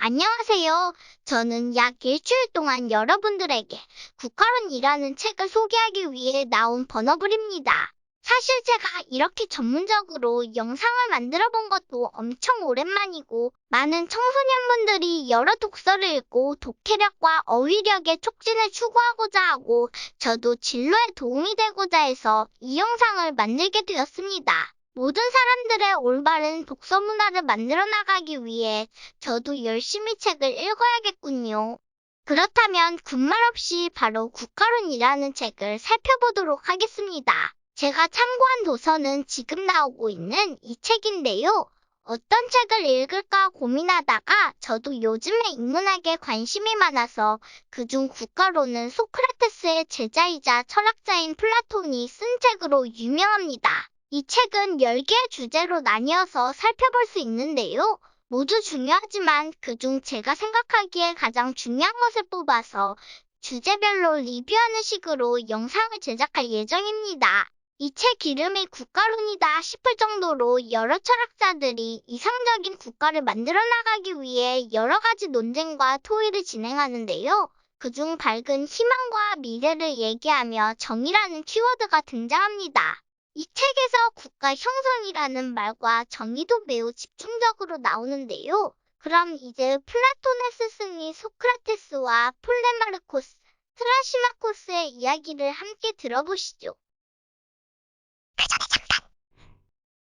안녕하세요. 저는 약 일주일 동안 여러분들에게 국가론이라는 책을 소개하기 위해 나온 버너블입니다. 사실 제가 이렇게 전문적으로 영상을 만들어 본 것도 엄청 오랜만이고, 많은 청소년분들이 여러 독서를 읽고 독해력과 어휘력의 촉진을 추구하고자 하고, 저도 진로에 도움이 되고자 해서 이 영상을 만들게 되었습니다. 모든 사람들의 올바른 독서 문화를 만들어 나가기 위해 저도 열심히 책을 읽어야겠군요. 그렇다면 군말 없이 바로 국가론이라는 책을 살펴보도록 하겠습니다. 제가 참고한 도서는 지금 나오고 있는 이 책인데요. 어떤 책을 읽을까 고민하다가 저도 요즘에 인문학에 관심이 많아서 그중 국가론은 소크라테스의 제자이자 철학자인 플라톤이 쓴 책으로 유명합니다. 이 책은 10개의 주제로 나뉘어서 살펴볼 수 있는데요. 모두 중요하지만 그중 제가 생각하기에 가장 중요한 것을 뽑아서 주제별로 리뷰하는 식으로 영상을 제작할 예정입니다. 이 책 이름이 국가론이다 싶을 정도로 여러 철학자들이 이상적인 국가를 만들어 나가기 위해 여러 가지 논쟁과 토의를 진행하는데요. 그중 밝은 희망과 미래를 얘기하며 정의라는 키워드가 등장합니다. 이 책에서 국가 형성이라는 말과 정의도 매우 집중적으로 나오는데요. 그럼 이제 플라톤의 스승인 소크라테스와 폴레마르코스, 트라시마코스의 이야기를 함께 들어보시죠.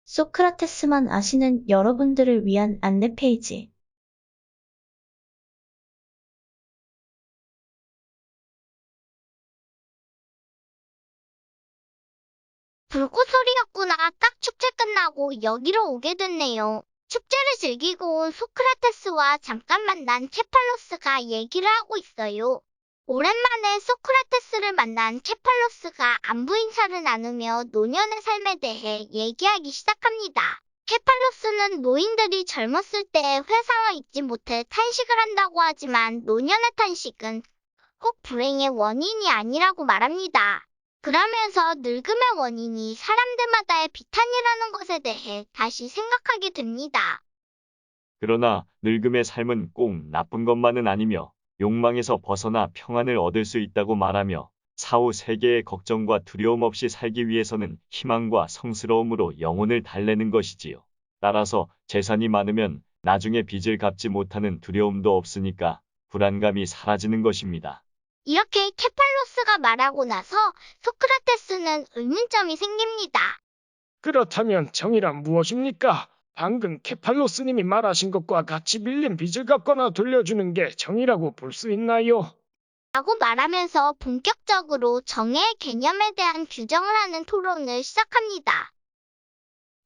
소크라테스만 아시는 여러분들을 위한 안내 페이지. 불꽃소리였구나. 딱 축제 끝나고 여기로 오게 됐네요. 축제를 즐기고 온 소크라테스와 잠깐 만난 케팔로스가 얘기를 하고 있어요. 오랜만에 소크라테스를 만난 케팔로스가 안부 인사를 나누며 노년의 삶에 대해 얘기하기 시작합니다. 케팔로스는 노인들이 젊었을 때 회상을 잊지 못해 탄식을 한다고 하지만 노년의 탄식은 꼭 불행의 원인이 아니라고 말합니다. 그러면서 늙음의 원인이 사람들마다의 비탄이라는 것에 대해 다시 생각하게 됩니다. 그러나 늙음의 삶은 꼭 나쁜 것만은 아니며 욕망에서 벗어나 평안을 얻을 수 있다고 말하며 사후 세계의 걱정과 두려움 없이 살기 위해서는 희망과 성스러움으로 영혼을 달래는 것이지요. 따라서 재산이 많으면 나중에 빚을 갚지 못하는 두려움도 없으니까 불안감이 사라지는 것입니다. 이렇게 케팔로스가 말하고 나서 소크라테스는 의문점이 생깁니다. 그렇다면 정의란 무엇입니까? 방금 케팔로스님이 말하신 것과 같이 빌린 빚을 갚거나 돌려주는 게 정의라고 볼 수 있나요? 라고 말하면서 본격적으로 정의의 개념에 대한 규정을 하는 토론을 시작합니다.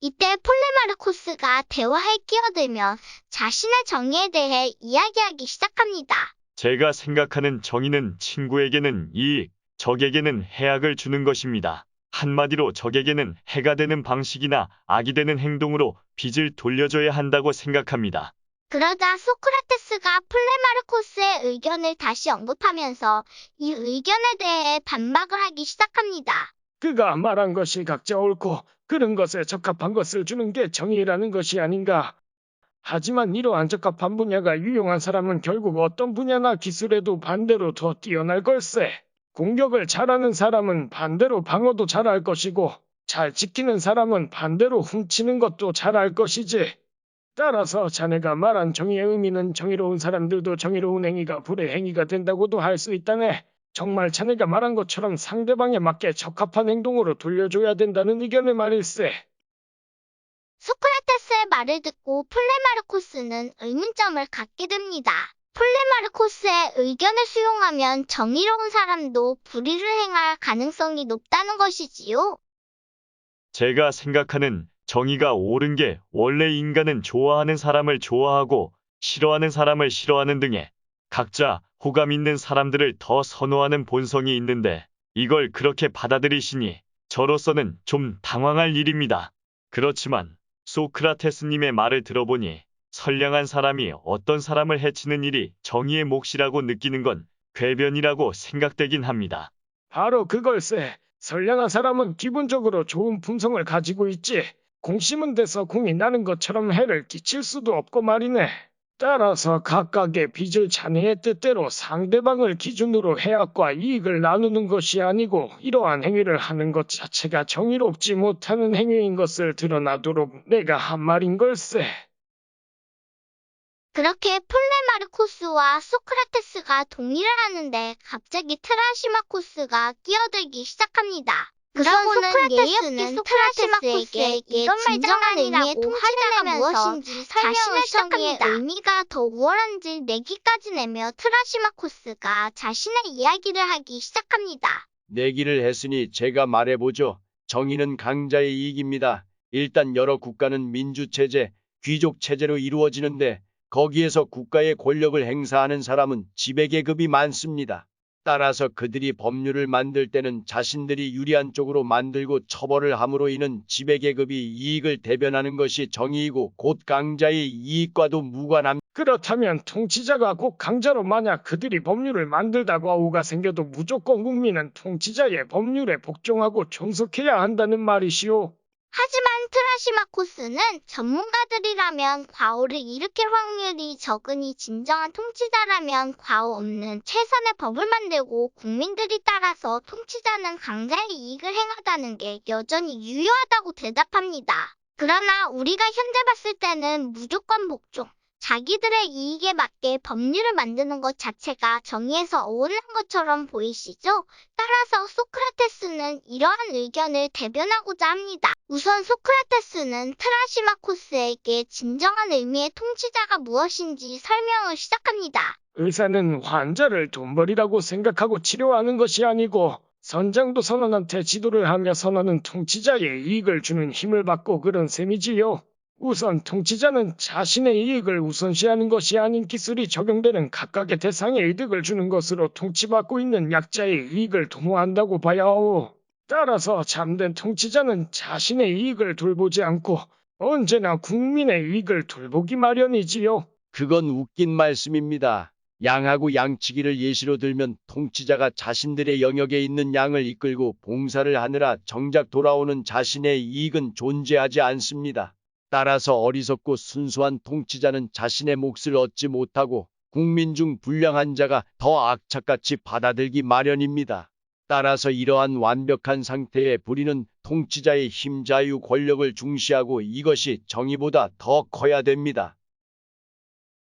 이때 폴레마르코스가 대화에 끼어들며 자신의 정의에 대해 이야기하기 시작합니다. 제가 생각하는 정의는 친구에게는 이익, 적에게는 해악을 주는 것입니다. 한마디로 적에게는 해가 되는 방식이나 악이 되는 행동으로 빚을 돌려줘야 한다고 생각합니다. 그러자 소크라테스가 폴레마르코스의 의견을 다시 언급하면서 이 의견에 대해 반박을 하기 시작합니다. 그가 말한 것이 각자 옳고 그런 것에 적합한 것을 주는 게 정의라는 것이 아닌가? 하지만 이러한 적합한 분야가 유용한 사람은 결국 어떤 분야나 기술에도 반대로 더 뛰어날 걸세. 공격을 잘하는 사람은 반대로 방어도 잘할 것이고 잘 지키는 사람은 반대로 훔치는 것도 잘할 것이지. 따라서 자네가 말한 정의의 의미는 정의로운 사람들도 정의로운 행위가 불의 행위가 된다고도 할 수 있다네. 정말 자네가 말한 것처럼 상대방에 맞게 적합한 행동으로 돌려줘야 된다는 의견의 말일세. 소크라테스의 말을 듣고 폴레마르코스는 의문점을 갖게 됩니다. 폴레마르코스의 의견을 수용하면 정의로운 사람도 불의를 행할 가능성이 높다는 것이지요. 제가 생각하는 정의가 옳은 게 원래 인간은 좋아하는 사람을 좋아하고 싫어하는 사람을 싫어하는 등의 각자 호감 있는 사람들을 더 선호하는 본성이 있는데 이걸 그렇게 받아들이시니 저로서는 좀 당황할 일입니다. 그렇지만 소크라테스님의 말을 들어보니 선량한 사람이 어떤 사람을 해치는 일이 정의의 몫이라고 느끼는 건 궤변이라고 생각되긴 합니다. 바로 그걸세. 선량한 사람은 기본적으로 좋은 품성을 가지고 있지. 공심은 돼서 공이 나는 것처럼 해를 끼칠 수도 없고 말이네. 따라서 각각의 빚을 자네의 뜻대로 상대방을 기준으로 해악과 이익을 나누는 것이 아니고 이러한 행위를 하는 것 자체가 정의롭지 못하는 행위인 것을 드러나도록 내가 한 말인 걸세. 그렇게 폴레마르코스와 소크라테스가 동의를 하는데 갑자기 트라시마코스가 끼어들기 시작합니다. 그러고는 소크라테스는 트라시마코스에게 이건 말장난 의미의 통치자가 무엇인지 설명을 시작합니다. 의미가 더 우월한지 내기까지 내며 트라시마코스가 자신의 이야기를 하기 시작합니다. 내기를 했으니 제가 말해보죠. 정의는 강자의 이익입니다. 일단 여러 국가는 민주체제, 귀족체제로 이루어지는데 거기에서 국가의 권력을 행사하는 사람은 지배계급이 많습니다. 따라서 그들이 법률을 만들 때는 자신들이 유리한 쪽으로 만들고 처벌을 함으로 인한 지배계급이 이익을 대변하는 것이 정의이고 곧 강자의 이익과도 무관합니다. 그렇다면 통치자가 꼭 강자로 만약 그들이 법률을 만들다가 오가 생겨도 무조건 국민은 통치자의 법률에 복종하고 종속해야 한다는 말이시오. 하지만 트라시마코스는 전문가들이라면 과오를 일으킬 확률이 적으니 진정한 통치자라면 과오 없는 최선의 법을 만들고 국민들이 따라서 통치자는 강자의 이익을 행하다는 게 여전히 유효하다고 대답합니다. 그러나 우리가 현재 봤을 때는 무조건 복종, 자기들의 이익에 맞게 법률을 만드는 것 자체가 정의에서 어긋난 것처럼 보이시죠? 따라서 소크라테스는 이러한 의견을 대변하고자 합니다. 우선 소크라테스는 트라시마코스에게 진정한 의미의 통치자가 무엇인지 설명을 시작합니다. 의사는 환자를 돈벌이라고 생각하고 치료하는 것이 아니고 선장도 선원한테 지도를 하며 선원은 통치자의 이익을 주는 힘을 받고 그런 셈이지요. 우선 통치자는 자신의 이익을 우선시하는 것이 아닌 기술이 적용되는 각각의 대상에 이득을 주는 것으로 통치받고 있는 약자의 이익을 도모한다고 봐야 하오. 따라서 참된 통치자는 자신의 이익을 돌보지 않고 언제나 국민의 이익을 돌보기 마련이지요. 그건 웃긴 말씀입니다. 양하고 양치기를 예시로 들면 통치자가 자신들의 영역에 있는 양을 이끌고 봉사를 하느라 정작 돌아오는 자신의 이익은 존재하지 않습니다. 따라서 어리석고 순수한 통치자는 자신의 몫을 얻지 못하고 국민 중 불량한 자가 더 악착같이 받아들기 마련입니다. 따라서 이러한 완벽한 상태의 불의는 통치자의 힘, 자유, 권력을 중시하고 이것이 정의보다 더 커야 됩니다.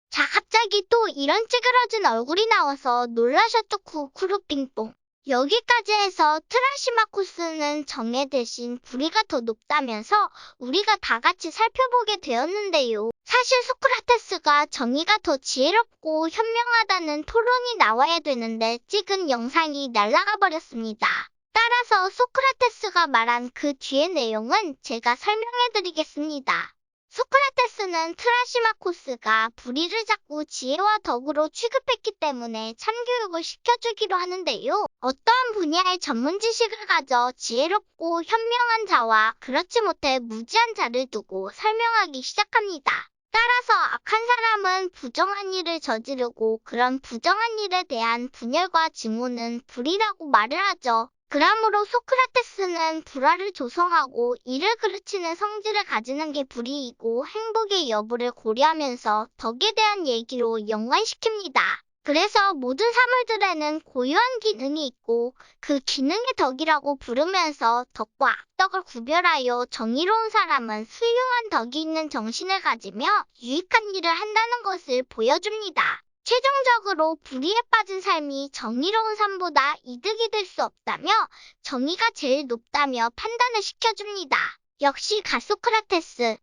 자, 갑자기 또 이런 찌그러진 얼굴이 나와서 놀라셨죠, 쿠쿠루빙뽕. 여기까지 해서 트라시마코스는 정의 대신 불의가 더 높다면서 우리가 다 같이 살펴보게 되었는데요. 사실 소크라테스가 정의가 더 지혜롭고 현명하다는 토론이 나와야 되는데 찍은 영상이 날아가 버렸습니다. 따라서 소크라테스가 말한 그 뒤의 내용은 제가 설명해 드리겠습니다. 소크라테스는 트라시마코스가 불의를 자꾸 지혜와 덕으로 취급했기 때문에 참교육을 시켜주기로 하는데요. 어떠한 분야의 전문 지식을 가져 지혜롭고 현명한 자와 그렇지 못해 무지한 자를 두고 설명하기 시작합니다. 따라서 악한 사람은 부정한 일을 저지르고 그런 부정한 일에 대한 분열과 증오는 불의라고 말을 하죠. 그러므로 소크라테스는 불화를 조성하고 이를 그르치는 성질을 가지는 게 불의이고 행복의 여부를 고려하면서 덕에 대한 얘기로 연관시킵니다. 그래서 모든 사물들에는 고유한 기능이 있고 그 기능의 덕이라고 부르면서 덕과 악덕을 구별하여 정의로운 사람은 훌륭한 덕이 있는 정신을 가지며 유익한 일을 한다는 것을 보여줍니다. 최종적으로 불의에 빠진 삶이 정의로운 삶보다 이득이 될 수 없다며 정의가 제일 높다며 판단을 시켜줍니다. 역시 가소크라테스.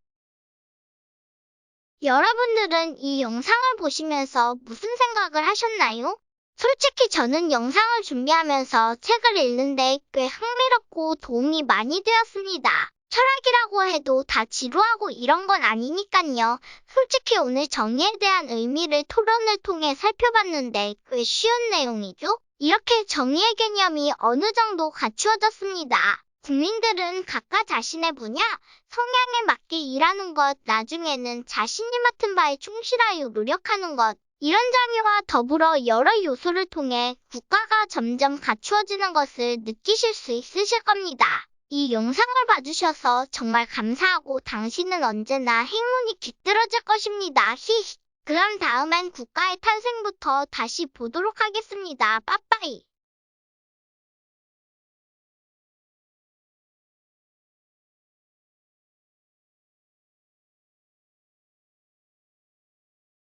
여러분들은 이 영상을 보시면서 무슨 생각을 하셨나요? 솔직히 저는 영상을 준비하면서 책을 읽는데 꽤 흥미롭고 도움이 많이 되었습니다. 철학이라고 해도 다 지루하고 이런 건 아니니깐요. 솔직히 오늘 정의에 대한 의미를 토론을 통해 살펴봤는데 꽤 쉬운 내용이죠? 이렇게 정의의 개념이 어느 정도 갖추어졌습니다. 국민들은 각각 자신의 분야, 성향에 맞게 일하는 것, 나중에는 자신이 맡은 바에 충실하여 노력하는 것, 이런 정의와 더불어 여러 요소를 통해 국가가 점점 갖추어지는 것을 느끼실 수 있으실 겁니다. 이 영상을 봐주셔서 정말 감사하고 당신은 언제나 행운이 깃들어질 것입니다. 히히. 그럼 다음엔 국가의 탄생부터 다시 보도록 하겠습니다. 빠빠이.